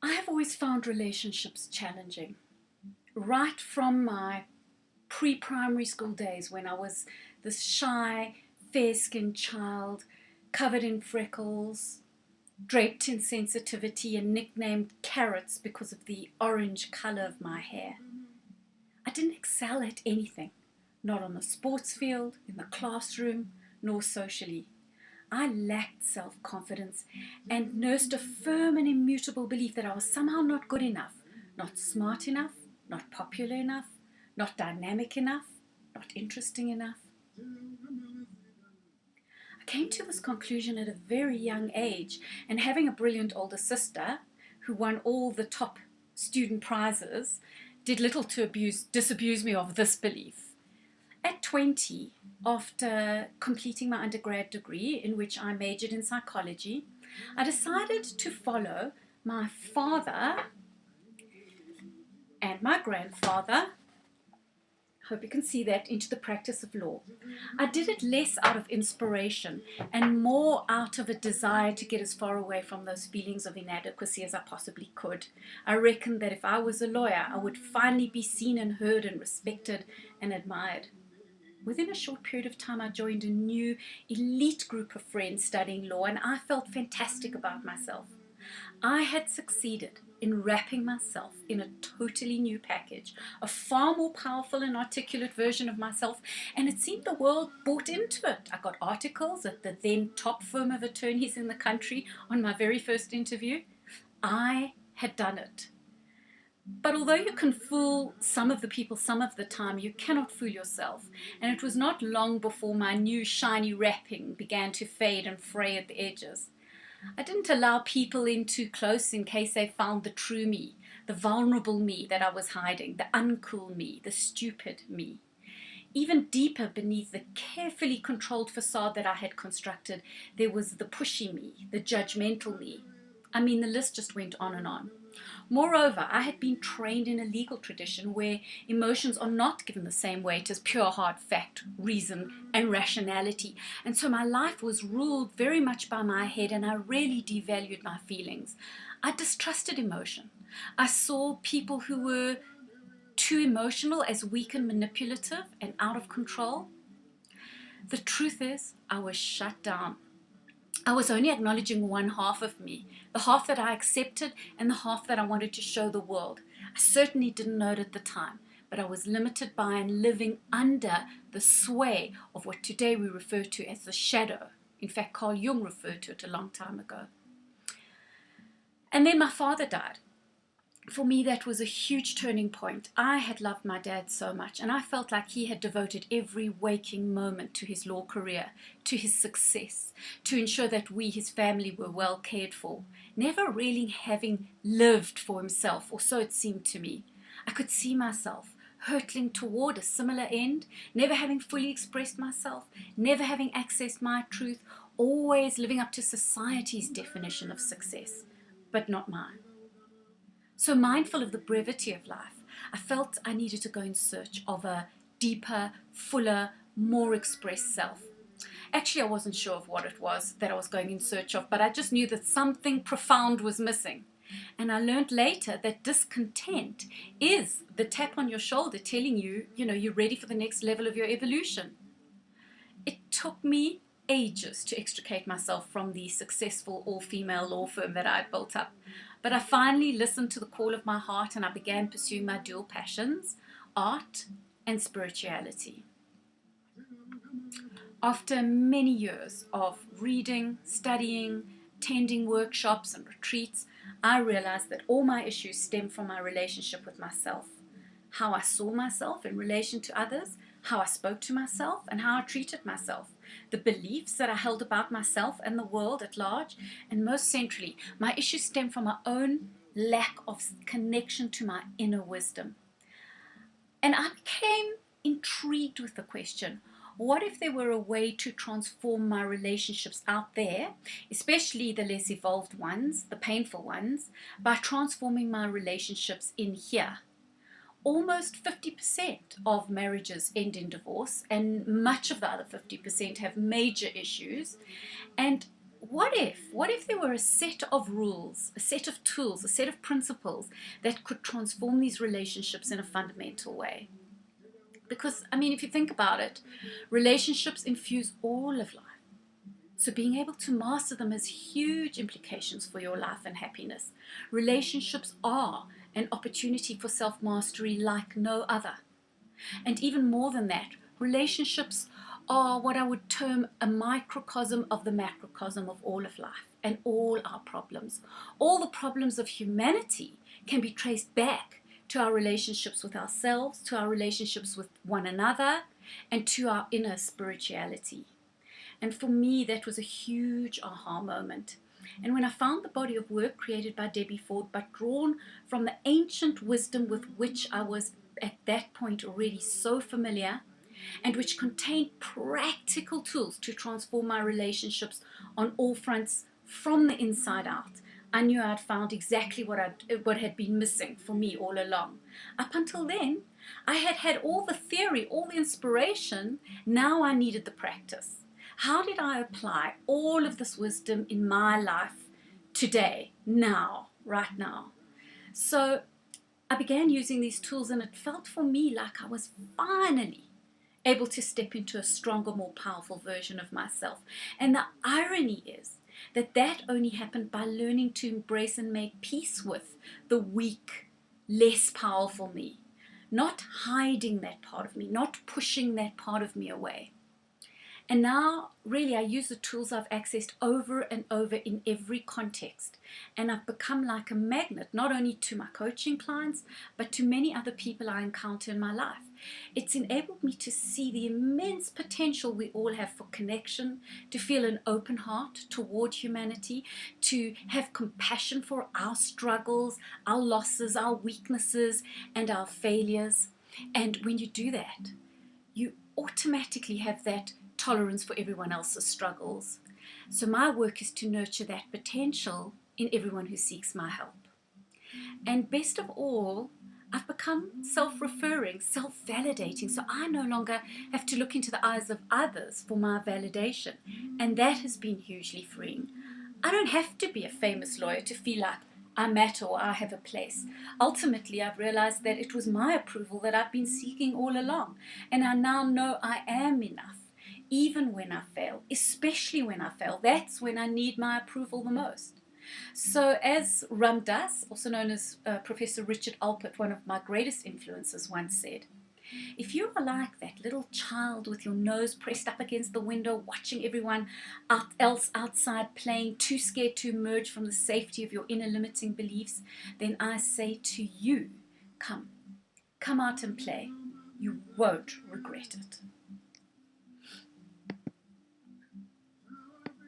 I have always found relationships challenging, right from my pre-primary school days when I was this shy, fair-skinned child, covered in freckles, draped in sensitivity and nicknamed Carrots because of the orange color of my hair. I didn't excel at anything, not on the sports field, in the classroom, nor socially. I lacked self-confidence and nursed a firm and immutable belief that I was somehow not good enough, not smart enough, not popular enough, not dynamic enough, not interesting enough. I came to this conclusion at a very young age, and having a brilliant older sister who won all the top student prizes did little to disabuse me of this belief. At 20, after completing my undergrad degree, in which I majored in psychology, I decided to follow my father and my grandfather, hope you can see that, into the practice of law. I did it less out of inspiration and more out of a desire to get as far away from those feelings of inadequacy as I possibly could. I reckoned that if I was a lawyer, I would finally be seen and heard and respected and admired. Within a short period of time, I joined a new elite group of friends studying law, and I felt fantastic about myself. I had succeeded in wrapping myself in a totally new package, a far more powerful and articulate version of myself, and it seemed the world bought into it. I got articles at the then top firm of attorneys in the country on my very first interview. I had done it. But although you can fool some of the people some of the time, you cannot fool yourself. And it was not long before my new shiny wrapping began to fade and fray at the edges. I didn't allow people in too close in case they found the true me, the vulnerable me that I was hiding, the uncool me, the stupid me. Even deeper beneath the carefully controlled facade that I had constructed, there was the pushy me, the judgmental me. I mean, the list just went on and on. Moreover, I had been trained in a legal tradition where emotions are not given the same weight as pure hard fact, reason, and rationality. And so my life was ruled very much by my head, and I really devalued my feelings. I distrusted emotion. I saw people who were too emotional as weak and manipulative and out of control. The truth is, I was shut down. I was only acknowledging one half of me, the half that I accepted and the half that I wanted to show the world. I certainly didn't know it at the time, but I was limited by and living under the sway of what today we refer to as the shadow. In fact, Carl Jung referred to it a long time ago. And then my father died. For me, that was a huge turning point. I had loved my dad so much, and I felt like he had devoted every waking moment to his law career, to his success, to ensure that we, his family, were well cared for, never really having lived for himself, or so it seemed to me. I could see myself hurtling toward a similar end, never having fully expressed myself, never having accessed my truth, always living up to society's definition of success, but not mine. So mindful of the brevity of life, I felt I needed to go in search of a deeper, fuller, more expressed self. Actually, I wasn't sure of what it was that I was going in search of, but I just knew that something profound was missing. And I learned later that discontent is the tap on your shoulder telling you, you're ready for the next level of your evolution. It took me ages to extricate myself from the successful all-female law firm that I had built up. But I finally listened to the call of my heart, and I began pursuing my dual passions, art and spirituality. After many years of reading, studying, attending workshops and retreats, I realized that all my issues stem from my relationship with myself, how I saw myself in relation to others, how I spoke to myself, and how I treated myself, the beliefs that I held about myself and the world at large, and most centrally, my issues stem from my own lack of connection to my inner wisdom. And I became intrigued with the question, what if there were a way to transform my relationships out there, especially the less evolved ones, the painful ones, by transforming my relationships in here? Almost 50% of marriages end in divorce, and much of the other 50% have major issues. And what if there were a set of rules, a set of tools, a set of principles that could transform these relationships in a fundamental way? Because, I mean, if you think about it, relationships infuse all of life. So being able to master them has huge implications for your life and happiness. Relationships are an opportunity for self-mastery like no other. And even more than that, relationships are what I would term a microcosm of the macrocosm of all of life and all our problems. All the problems of humanity can be traced back to our relationships with ourselves, to our relationships with one another, and to our inner spirituality. And for me, that was a huge aha moment. And when I found the body of work created by Debbie Ford, but drawn from the ancient wisdom with which I was at that point already so familiar, and which contained practical tools to transform my relationships on all fronts from the inside out, I knew I'd found exactly what had been missing for me all along. Up until then, I had had all the theory, all the inspiration. Now I needed the practice. How did I apply all of this wisdom in my life today, now, right now? So I began using these tools, and it felt for me like I was finally able to step into a stronger, more powerful version of myself. And the irony is that that only happened by learning to embrace and make peace with the weak, less powerful me, not hiding that part of me, not pushing that part of me away. And now, really, I use the tools I've accessed over and over in every context. And I've become like a magnet, not only to my coaching clients, but to many other people I encounter in my life. It's enabled me to see the immense potential we all have for connection, to feel an open heart toward humanity, to have compassion for our struggles, our losses, our weaknesses, and our failures. And when you do that, you automatically have that tolerance for everyone else's struggles. So my work is to nurture that potential in everyone who seeks my help. And best of all, I've become self-referring, self-validating, so I no longer have to look into the eyes of others for my validation. And that has been hugely freeing. I don't have to be a famous lawyer to feel like I matter or I have a place. Ultimately, I've realized that it was my approval that I've been seeking all along. And I now know I am enough. Even when I fail, especially when I fail, that's when I need my approval the most. So as Ram Dass, also known as Professor Richard Alpert, one of my greatest influences, once said, if you are like that little child with your nose pressed up against the window, watching everyone else outside playing, too scared to emerge from the safety of your inner limiting beliefs, then I say to you, come out and play. You won't regret it.